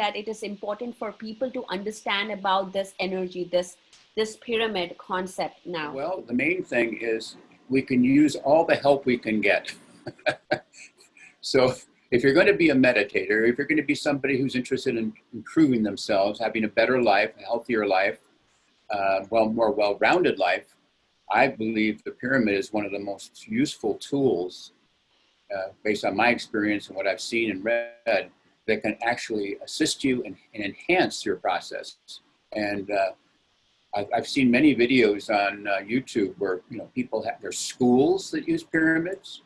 that it is important for people to understand about this energy, this pyramid concept now? Well, the main thing is we can use all the help we can get. So if you're going to be a meditator, if you're going to be somebody who's interested in improving themselves, having a better life, a healthier life, more well-rounded life, I believe the pyramid is one of the most useful tools, based on my experience and what I've seen and read, that can actually assist you and enhance your process. And I've seen many videos on YouTube where people have their schools that use pyramids.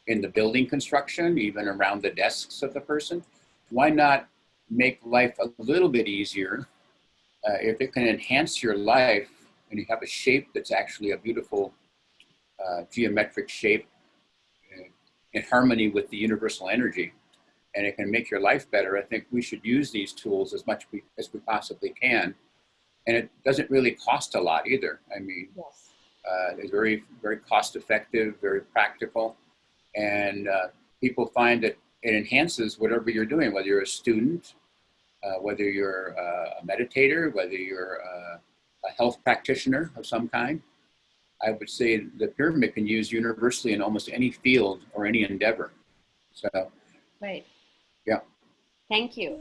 In the building construction, even around the desks of the person. Why not make life a little bit easier if it can enhance your life and you have a shape that's actually a beautiful geometric shape in harmony with the universal energy, and it can make your life better. I think we should use these tools as much as we possibly can. And it doesn't really cost a lot either. I mean, yes. It's very, very cost effective, very practical. And people find that it enhances whatever you're doing, whether you're a student, whether you're a meditator, whether you're a health practitioner of some kind. I would say the pyramid can use universally in almost any field or any endeavor. So, right. Yeah. Thank you.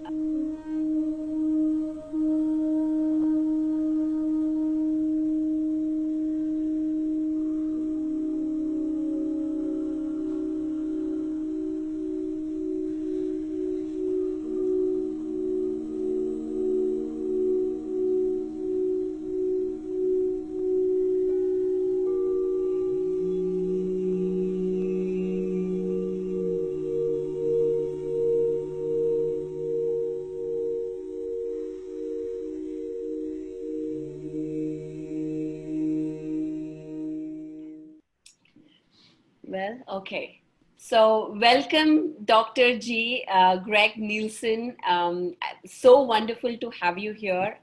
Well, okay. So welcome, Dr. G, Greg Nielsen. So wonderful to have you here.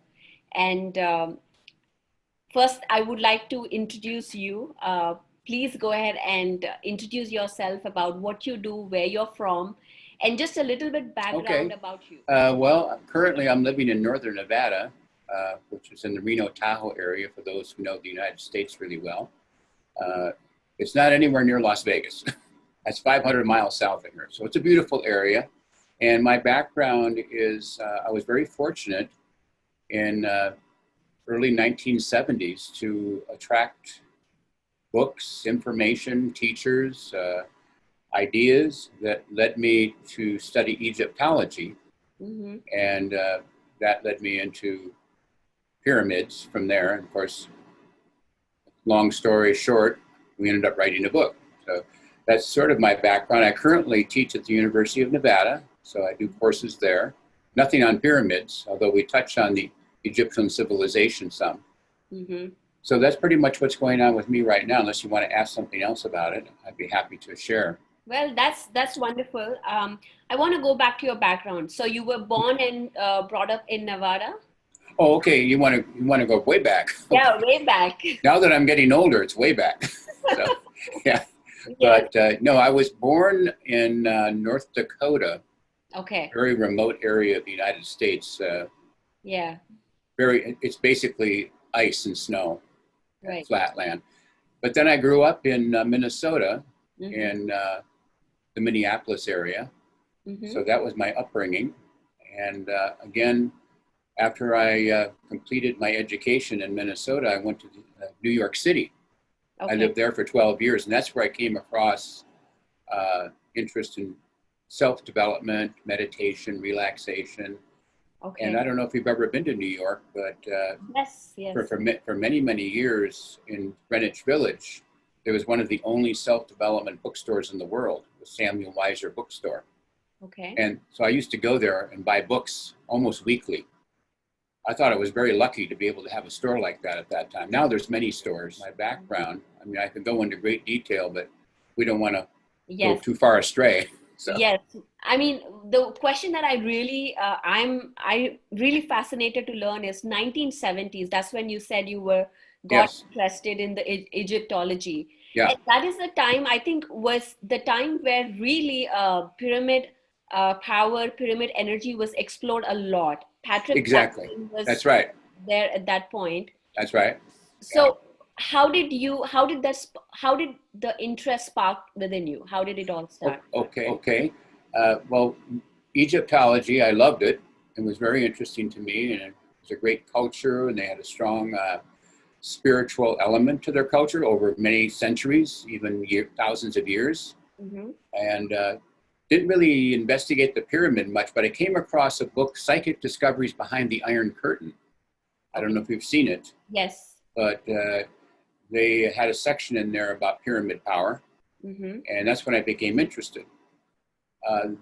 And first, I would like to introduce you. Please go ahead and introduce yourself about what you do, where you're from, and just a little bit background about you. Well, currently I'm living in northern Nevada, which is in the Reno, Tahoe area, for those who know the United States really well. It's not anywhere near Las Vegas. That's 500 miles south of here. So it's a beautiful area. And my background is, I was very fortunate in early 1970s to attract books, information, teachers, ideas that led me to study Egyptology. And that led me into pyramids from there. And of course, long story short, we ended up writing a book. So that's sort of my background. I currently teach at the University of Nevada, so I do courses there. Nothing on pyramids, although we touch on the Egyptian civilization some. So that's pretty much what's going on with me right now. Unless you want to ask something else about it, I'd be happy to share. Well, that's wonderful. I want to go back to your background. So you were born and brought up in Nevada? Oh, okay. You want to go way back? Yeah, way back. Now that I'm getting older, it's way back. So, yeah. But no, I was born in North Dakota. Okay. Very remote area of the United States. Yeah. It's basically ice and snow, right. Flat land. But then I grew up in Minnesota, in the Minneapolis area. So that was my upbringing. And again, after I completed my education in Minnesota, I went to New York City. I lived there for 12 years, and that's where I came across interest in self-development, meditation, relaxation. And I don't know if you've ever been to New York, but yes. For many, many years in Greenwich Village, there was one of the only self-development bookstores in the world, the Samuel Weiser bookstore. And so I used to go there and buy books almost weekly. I thought I was very lucky to be able to have a store like that at that time. Now there's many stores. My background, I mean, I could go into great detail, but we don't want to go too far astray. So. Yes, I mean, the question that I really, I'm really fascinated to learn is 1970s. That's when you said you got interested in the Egyptology. Yeah. And that is the time, I think, was the time where really pyramid power, pyramid energy was explored a lot. Patrick Exactly. was That's right. there at that point. That's right. So how did the interest spark within you? How did it all start? Okay. Well, Egyptology, I loved it. It was very interesting to me, and it was a great culture, and they had a strong spiritual element to their culture over many centuries, even thousands of years. Mm-hmm. And didn't really investigate the pyramid much, but I came across a book, Psychic Discoveries Behind the Iron Curtain. I don't know if you've seen it. Yes. But they had a section in there about pyramid power, Mm-hmm. and that's when I became interested.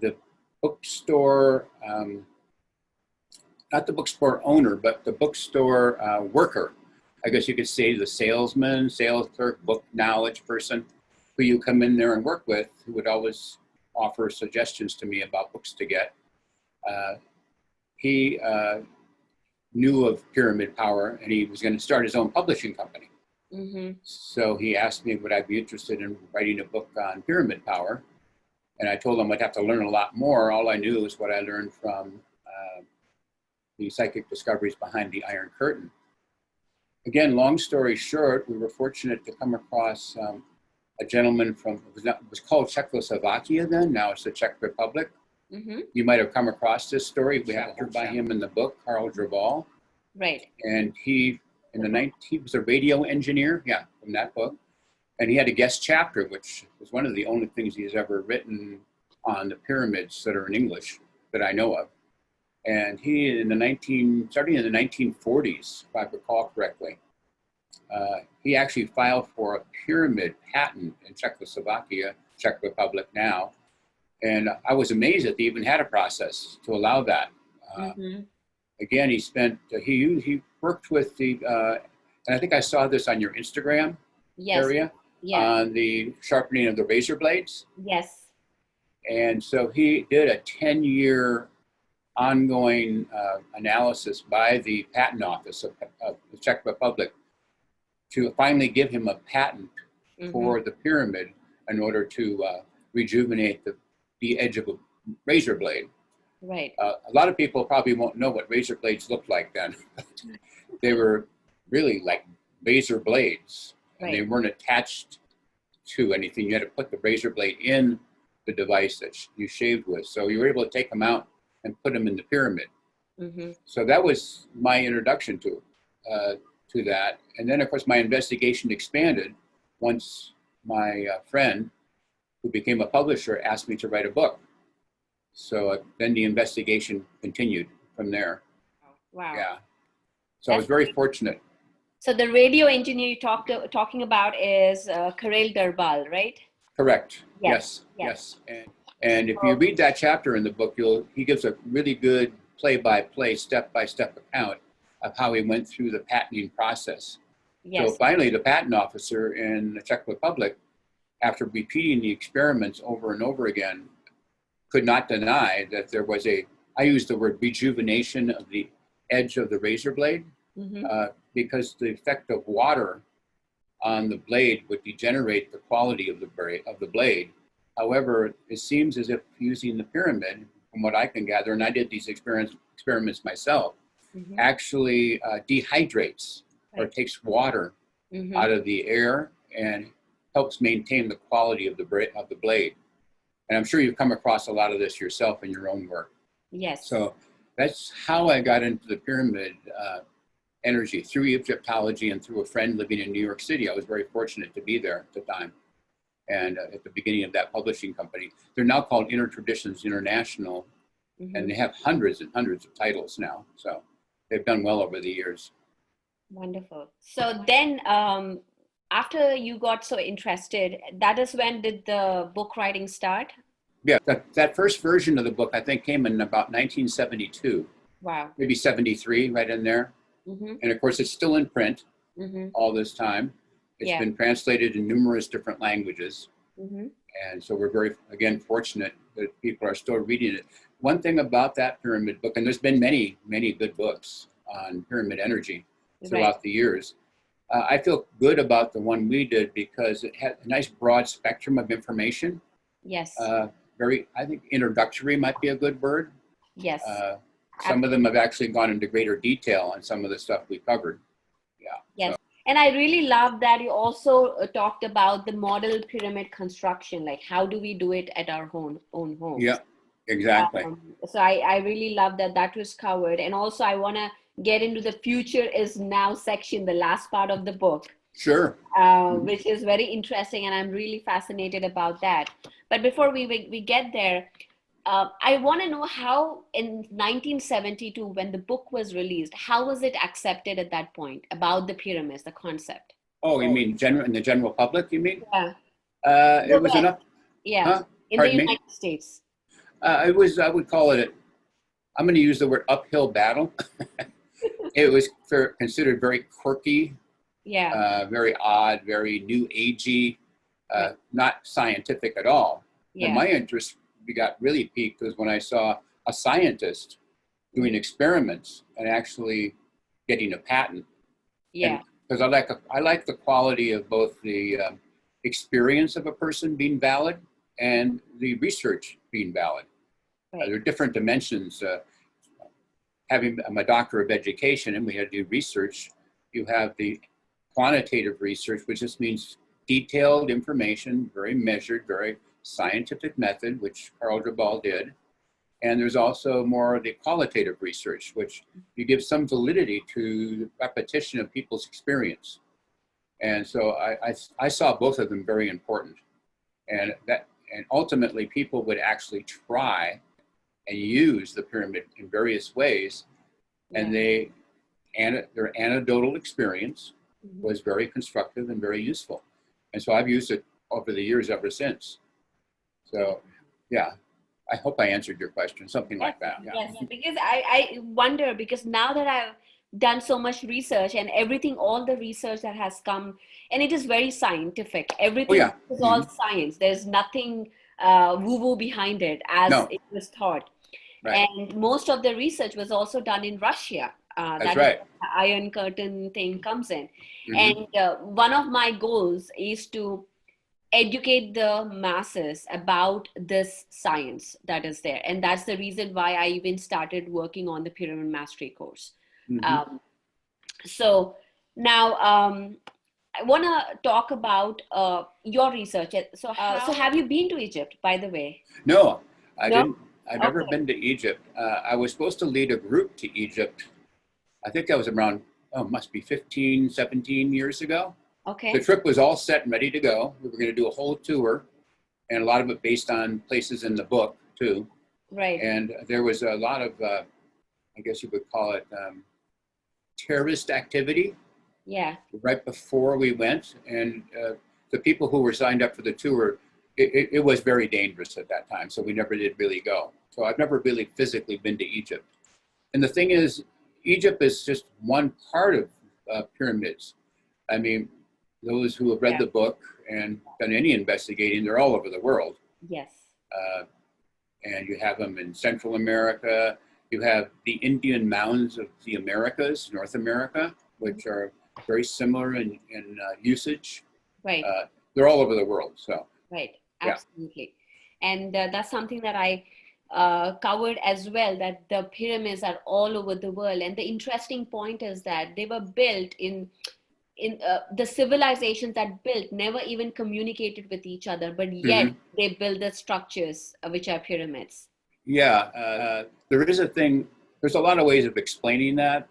The bookstore, not the bookstore owner, but the bookstore worker, I guess you could say the salesman, sales clerk, book knowledge person, who you come in there and work with, who would always offer suggestions to me about books to get. He knew of pyramid power, and he was going to start his own publishing company. Mm-hmm. So he asked me would I be interested in writing a book on pyramid power, and I told him I'd have to learn a lot more. All I knew was what I learned from the Psychic Discoveries Behind the Iron Curtain. Again, long story short, we were fortunate to come across a gentleman from, it was called Czechoslovakia then, now it's the Czech Republic. Mm-hmm. You might have come across this story. We have heard by him in the book, Karl Draval. Right. And he was a radio engineer, from that book. And he had a guest chapter, which was one of the only things he's ever written on the pyramids that are in English that I know of. And he, starting in the 1940s, if I recall correctly, he actually filed for a pyramid patent in Czechoslovakia, Czech Republic now. And I was amazed that they even had a process to allow that. Mm-hmm. Again, he worked with the, and I think I saw this on your Instagram area, on the sharpening of the razor blades. Yes. And so he did a 10-year ongoing analysis by the patent office of the Czech Republic to finally give him a patent for the pyramid in order to rejuvenate the edge of a razor blade. Right. A lot of people probably won't know what razor blades looked like then. They were really like razor blades, and they weren't attached to anything. You had to put the razor blade in the device that you shaved with. So you were able to take them out and put them in the pyramid. Mm-hmm. So that was my introduction to that. And then, of course, my investigation expanded once my friend, who became a publisher, asked me to write a book. So then the investigation continued from there. Wow. Yeah. So I was very fortunate. So the radio engineer you talking about is Karel Darbal, right? Correct. Yes. And if you read that chapter in the book, he gives a really good play-by-play, step-by-step account of how he went through the patenting process. Yes. So finally, the patent officer in the Czech Republic, after repeating the experiments over and over again, could not deny that there was I use the word rejuvenation of the edge of the razor blade, because the effect of water on the blade would degenerate the quality of the blade. However, it seems as if using the pyramid, from what I can gather, and I did these experiments myself, actually dehydrates or takes water out of the air and helps maintain the quality of the blade. And I'm sure you've come across a lot of this yourself in your own work. Yes. So that's how I got into the pyramid energy, through Egyptology and through a friend living in New York City. I was very fortunate to be there at the time. And at the beginning of that publishing company. They're now called Intertraditions International, and they have hundreds and hundreds of titles now. So they've done well over the years. Wonderful. So then after you got so interested, that is when did the book writing start? Yeah, that first version of the book, I think, came in about 1972. Wow. Maybe 73, right in there. And of course, it's still in print all this time. It's been translated in numerous different languages. And so we're very, again, fortunate that people are still reading it. One thing about that pyramid book, and there's been many, many good books on pyramid energy throughout the years. I feel good about the one we did because it had a nice broad spectrum of information. Yes. very, I think introductory might be a good word. Yes. Some of them have actually gone into greater detail on some of the stuff we covered. Yeah. Yes. So. And I really love that you also talked about the model pyramid construction, like how do we do it at our own homes? Yeah, exactly. So I really love that that was covered. And also I want to get into the future is now section, the last part of the book. Sure. Which is very interesting, and I'm really fascinated about that. But before we get there, I want to know how in 1972, when the book was released, how was it accepted at that point about the pyramids, the concept? Oh, you mean in the general public, you mean? Yeah. It was enough. Yeah. Huh? In the United States. It was, I would call it, I'm going to use the word uphill battle. It was considered very quirky. Yeah. Very odd, very new agey, not scientific at all. Yeah. And my interest got really piqued was when I saw a scientist doing experiments and actually getting a patent. Yeah. Because I like the quality of both the experience of a person being valid and the research being valid. Right. There are different dimensions. I'm a doctor of education and we had to do research. You have the quantitative research, which just means detailed information, very measured, very scientific method, which Carl Jabal did. And there's also more of the qualitative research, which you give some validity to the repetition of people's experience. And so I saw both of them very important. And ultimately people would actually try and use the pyramid in various ways. And their anecdotal experience was very constructive and very useful. And so I've used it over the years ever since. So, yeah, I hope I answered your question, something like that. Yeah. Yes, because I wonder, because now that I've done so much research and everything, all the research that has come, and it is very scientific. Everything is all science. There's nothing woo-woo behind it as it was thought. Right. And most of the research was also done in Russia. That's right. The Iron Curtain thing comes in. And one of my goals is to educate the masses about this science that is there. And that's the reason why I even started working on the Pyramid Mastery course. So now I want to talk about your research. So have you been to Egypt, by the way? No, I didn't. I've never been to Egypt. I was supposed to lead a group to Egypt. I think that was around, must be 15, 17 years ago. Okay. The trip was all set and ready to go. We were going to do a whole tour, and a lot of it based on places in the book, too. Right. And there was a lot of, I guess you would call it terrorist activity. Yeah. Right before we went. And the people who were signed up for the tour, it was very dangerous at that time, so we never did really go. So I've never really physically been to Egypt. And the thing is, Egypt is just one part of pyramids. I mean, those who have read the book and done any investigating, they're all over the world. Yes. And you have them in Central America. You have the Indian mounds of the Americas, North America, which are very similar in usage. Right. They're all over the world. So. Right. Absolutely. And that's something that I covered as well, that the pyramids are all over the world. And the interesting point is that they were built in the civilizations that built never even communicated with each other, but yet they built the structures which are pyramids. Yeah, there is a thing, there's a lot of ways of explaining that,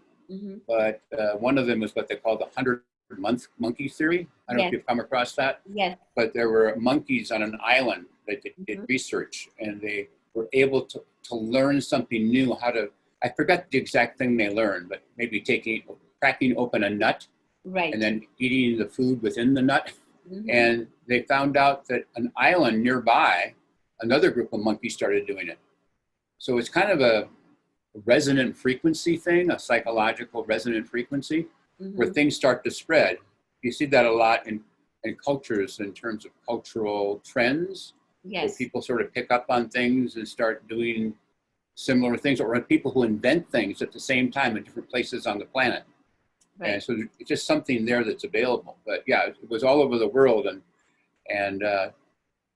but one of them is what they call the 100-month monkey theory. I don't know if you've come across that. Yes. But there were monkeys on an island that did research, and they were able to learn something new, I forgot the exact thing they learned, but maybe cracking open a nut. Right. And then eating the food within the nut. And they found out that an island nearby, another group of monkeys started doing it. So it's kind of a resonant frequency thing, a psychological resonant frequency, where things start to spread. You see that a lot in cultures in terms of cultural trends. Yes. Where people sort of pick up on things and start doing similar things, or people who invent things at the same time in different places on the planet. Right. And so it's just something there that's available. But yeah, it was all over the world, and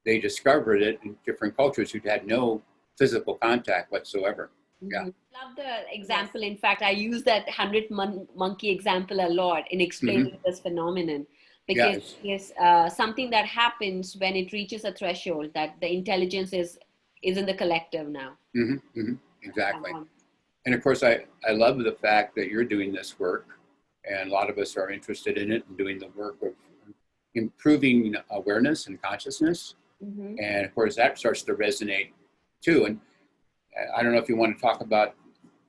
they discovered it in different cultures who had no physical contact whatsoever. Yeah. Love the example. In fact, I use that 100 monkey example a lot in explaining this phenomenon, because it's something that happens when it reaches a threshold that the intelligence is in the collective now. Exactly. And of course, I love the fact that you're doing this work, and a lot of us are interested in it and doing the work of improving awareness and consciousness. And of course, that starts to resonate too. And I don't know if you want to talk about,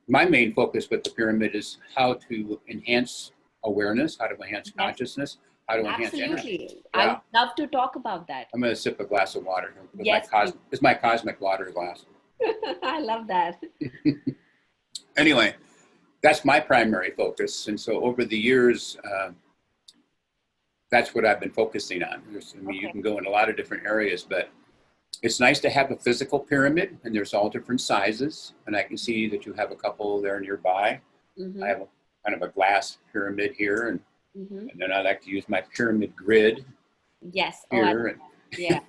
my main focus with the pyramid is how to enhance awareness, how to enhance consciousness, how to enhance energy. I would love to talk about that. I'm going to sip a glass of water. Yes, it's my cosmic water glass. I love that. Anyway, that's my primary focus. And so over the years, that's what I've been focusing on. I mean, you can go in a lot of different areas, but it's nice to have a physical pyramid, and there's all different sizes. And I can see that you have a couple there nearby. I have kind of a glass pyramid here, and then I like to use my pyramid grid. Yes. Here. Yeah.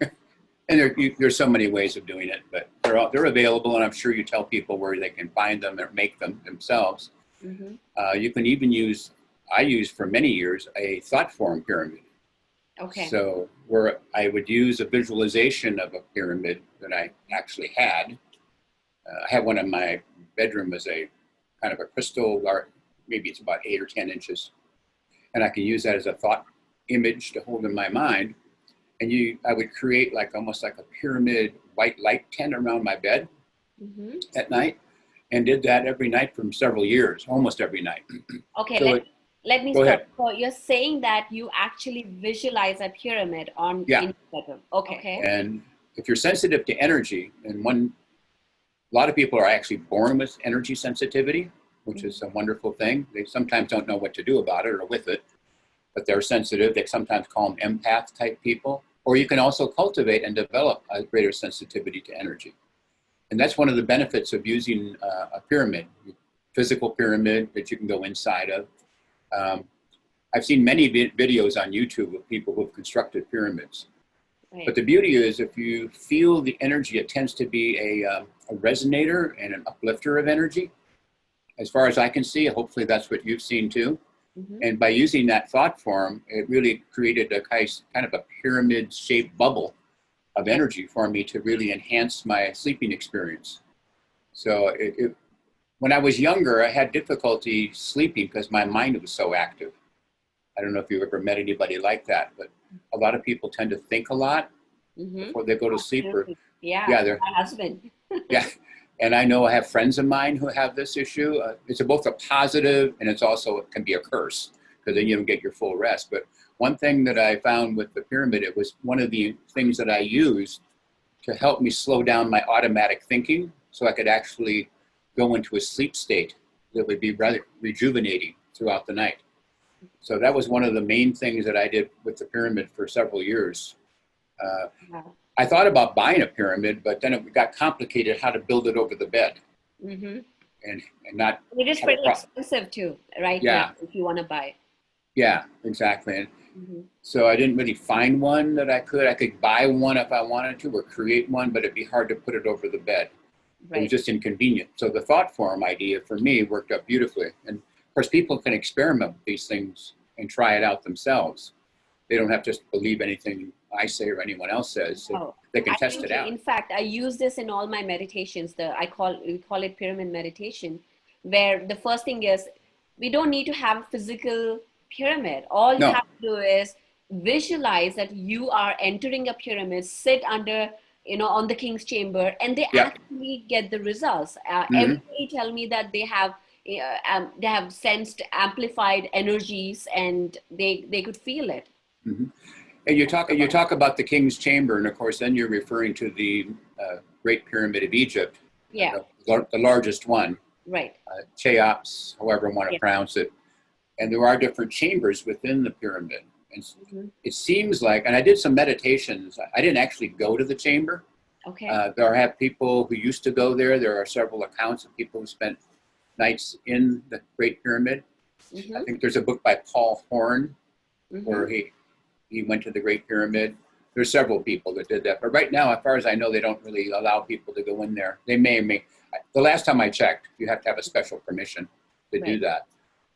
And there's so many ways of doing it, but they're available, and I'm sure you tell people where they can find them or make them themselves. You can even use, I used for many years, a thought form pyramid. Okay. So where I would use a visualization of a pyramid that I actually had. I had one in my bedroom as a kind of a crystal, maybe it's about 8 or 10 inches. And I can use that as a thought image to hold in my mind. And I would create almost like a pyramid white light tent around my bed at night, and did that every night for several years, almost every night. Okay, so let me stop. So you're saying that you actually visualize a pyramid in your bedroom. Okay. And if you're sensitive to energy, and a lot of people are actually born with energy sensitivity, which is a wonderful thing. They sometimes don't know what to do about it or with it, but they're sensitive. They sometimes call them empath type people. Or you can also cultivate and develop a greater sensitivity to energy. And that's one of the benefits of using a pyramid, physical pyramid that you can go inside of. I've seen many videos on YouTube of people who have constructed pyramids. Right. But the beauty is, if you feel the energy, it tends to be a resonator and an uplifter of energy. As far as I can see, hopefully that's what you've seen too. And by using that thought form, it really created a kind of a pyramid-shaped bubble of energy for me to really enhance my sleeping experience. So when I was younger, I had difficulty sleeping because my mind was so active. I don't know if you've ever met anybody like that, but a lot of people tend to think a lot before they go to sleep. Yeah, my husband. Yeah. And I know I have friends of mine who have this issue. It's both a positive, and it can be a curse, because then you don't get your full rest. But one thing that I found with the pyramid, it was one of the things that I used to help me slow down my automatic thinking, so I could actually go into a sleep state that would be rather rejuvenating throughout the night. So that was one of the main things that I did with the pyramid for several years. I thought about buying a pyramid, but then it got complicated how to build it over the bed. And not. It is pretty expensive too, right? Yeah. If you want to buy. Yeah, exactly. And so I didn't really find one that I could buy one if I wanted to, or create one, but it'd be hard to put it over the bed. Right. It was just inconvenient. So the thought form idea for me worked out beautifully. And of course, people can experiment with these things and try it out themselves. They don't have to just believe anything I say or anyone else says. So they can test it out. In fact, I use this in all my meditations. We call it pyramid meditation, where the first thing is, we don't need to have a physical pyramid. All you have to do is visualize that you are entering a pyramid, sit under, on the king's chamber, and they actually get the results. Everybody tell me that they have sensed amplified energies, and they could feel it. And you talk about the king's chamber, and of course then you're referring to the Great Pyramid of Egypt, the largest one, right? Cheops, however you want to pronounce it. And there are different chambers within the pyramid. And it seems like, and I did some meditations. I didn't actually go to the chamber. Okay. There have people who used to go there. There are several accounts of people who spent nights in the Great Pyramid. I think there's a book by Paul Horn where he went to the Great Pyramid. there's several people that did that. But right now, as far as I know, they don't really allow people to go in there. They may. The last time I checked, you have to have a special permission to do that.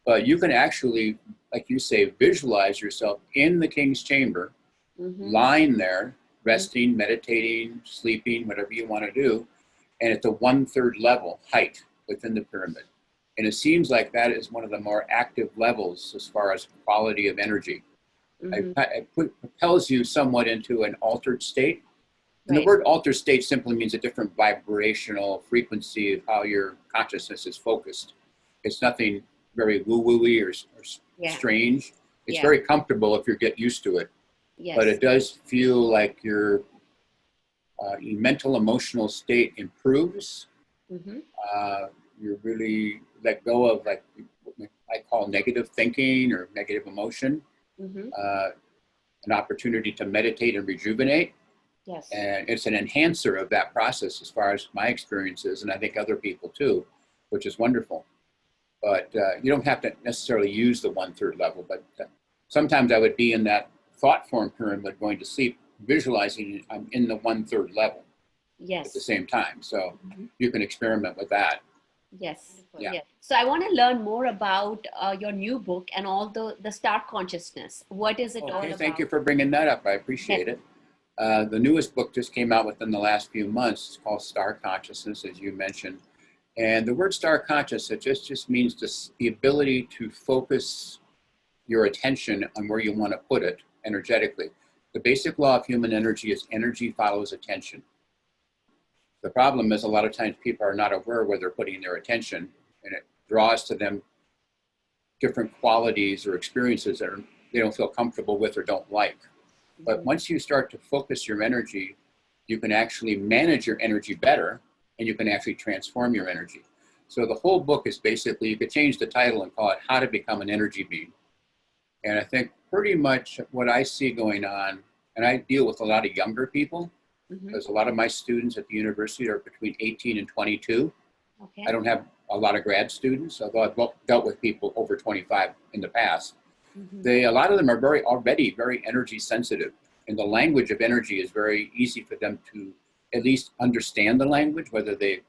But you can actually, like you say, visualize yourself in the king's chamber, lying there, resting, meditating, sleeping, whatever you want to do. And at the 1/3 level height within the pyramid. And it seems like that is one of the more active levels as far as quality of energy. It propels you somewhat into an altered state. And the word altered state simply means a different vibrational frequency of how your consciousness is focused. It's nothing very woo-woo-y or strange. It's very comfortable if you get used to it. But it does feel like your mental emotional state improves. You really let go of like what I call negative thinking or negative emotion. An opportunity to meditate and rejuvenate. And it's an enhancer of that process as far as my experiences, and I think other people too, which is wonderful. But you don't have to necessarily use the 1/3 level, but sometimes I would be in that thought form pyramid going to sleep, visualizing I'm in the 1/3 level at the same time. So you can experiment with that. So I want to learn more about your new book and all the star consciousness. What is it all about? Thank you for bringing that up. I appreciate it. The newest book just came out within the last few months. It's called Star Consciousness, as you mentioned. And the word star consciousness just means the ability to focus your attention on where you want to put it energetically. The basic law of human energy is energy follows attention. The problem is a lot of times people are not aware where they're putting their attention, and it draws to them different qualities or experiences that they don't feel comfortable with or don't like. But once you start to focus your energy, you can actually manage your energy better, and you can actually transform your energy. So the whole book is basically, you could change the title and call it How to Become an Energy Being. And I think pretty much what I see going on, and I deal with a lot of younger people, because a lot of my students at the university are between 18 and 22. I don't have a lot of grad students, although I've dealt with people over 25 in the past. A lot of them are already very energy sensitive, and the language of energy is very easy for them to at least understand the language. Whether they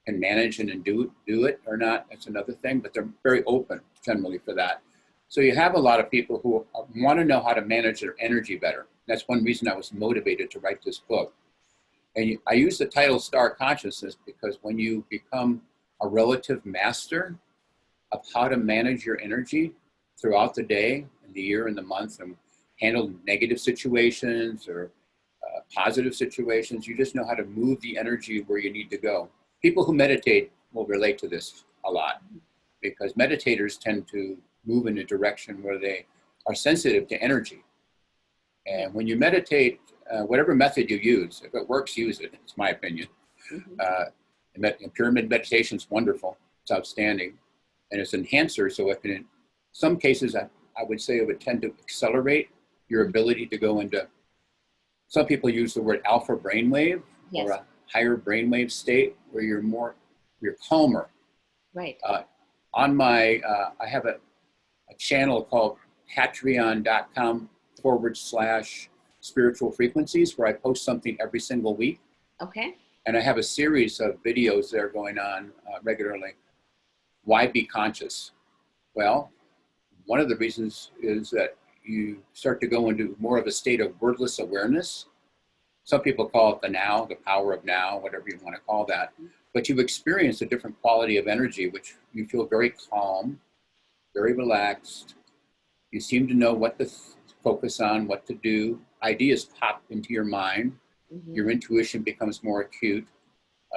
can manage and do it or not, that's another thing, but they're very open generally for that. So you have a lot of people who want to know how to manage their energy better. That's one reason I was motivated to write this book. And I use the title Star Consciousness because when you become a relative master of how to manage your energy throughout the day, and the year, and the month, and handle negative situations or positive situations, you just know how to move the energy where you need to go. People who meditate will relate to this a lot, because meditators tend to move in a direction where they are sensitive to energy. And when you meditate, whatever method you use, if it works, use it. It's my opinion. Pyramid meditation is wonderful. It's outstanding. And it's an enhancer, so it can, in some cases, I would say it would tend to accelerate your ability to go into, some people use the word alpha brainwave, or a higher brainwave state where you're calmer. On my, I have a channel called patreon.com/spiritual frequencies, where I post something every single week. And I have a series of videos there going on regularly. Why be conscious? Well, one of the reasons is that you start to go into more of a state of wordless awareness. Some people call it the now, the power of now, whatever you want to call that. But you experience a different quality of energy, which you feel very calm, very relaxed. You seem to know what to focus on, what to do. Ideas pop into your mind. Your intuition becomes more acute.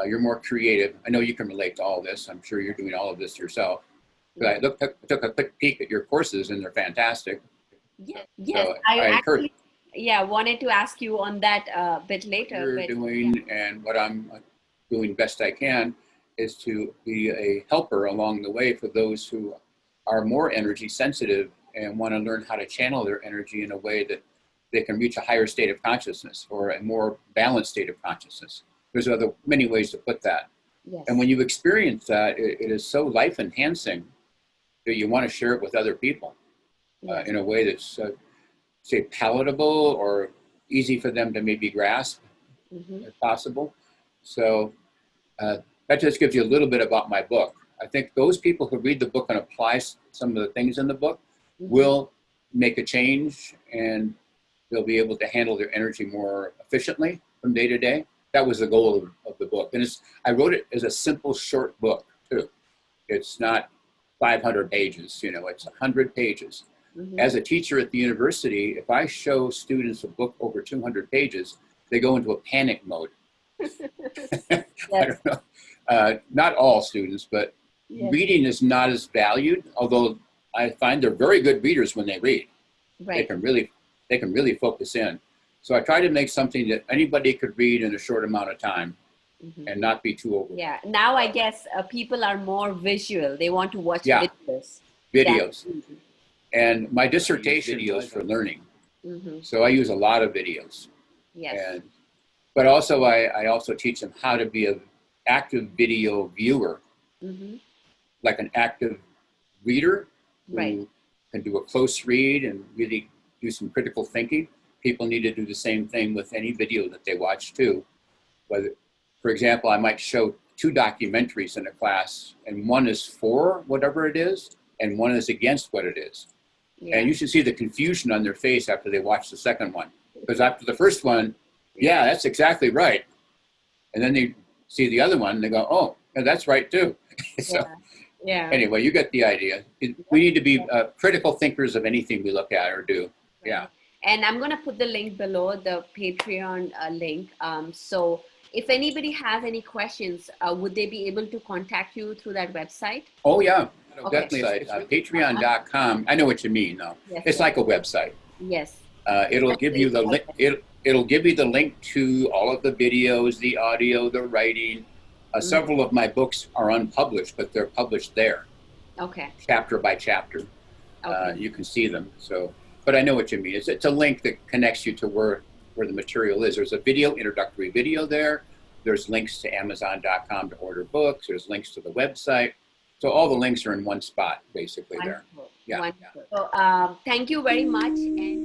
You're more creative. I know you can relate to all this. I'm sure you're doing all of this yourself. But I took a quick peek at your courses, and they're fantastic. So I actually wanted to ask you on that a bit later. And what I'm doing best I can is to be a helper along the way for those who are more energy sensitive and want to learn how to channel their energy in a way that they can reach a higher state of consciousness, or a more balanced state of consciousness. There's many ways to put that. And when you experience that, it is so life enhancing that you want to share it with other people in a way that's, say, palatable or easy for them to maybe grasp, if possible. So that just gives you a little bit about my book. I think those people who read the book and apply some of the things in the book will make a change, and they'll be able to handle their energy more efficiently from day to day. That was the goal of the book. And I wrote it as a simple, short book, too. It's not 500 pages, you know, it's 100 pages. As a teacher at the university, if I show students a book over 200 pages, they go into a panic mode. I don't know. Not all students, but reading is not as valued, although I find they're very good readers when they read. They can really focus in. So I try to make something that anybody could read in a short amount of time and not be too over. Yeah. Now I guess people are more visual. They want to watch videos. And my dissertation was for learning. So I use a lot of videos. But also I also teach them how to be an active video viewer, like an active reader who can do a close read and really do some critical thinking. People need to do the same thing with any video that they watch too. Whether, for example, I might show 2 documentaries in a class, and one is for whatever it is, and one is against what it is. And you should see the confusion on their face after they watch the second one. Because after the first one, yeah, that's exactly right. And then they see the other one and they go, oh, yeah, that's right too. So anyway, you get the idea. We need to be critical thinkers of anything we look at or do. And I'm going to put the link below, the Patreon link. So if anybody has any questions, would they be able to contact you through that website? Oh, yeah. Definitely. Patreon.com. I know what you mean, though. It's like a website. It'll give you the link. It'll give you the link to all of the videos, the audio, the writing. Several of my books are unpublished, but they're published there. Chapter by chapter. You can see them. So, but I know what you mean. It's a link that connects you to where the material is. There's a introductory video there. There's links to Amazon.com to order books. There's links to the website. So all the links are in one spot, basically. Wonderful. There. Wonderful. So, thank you very much. And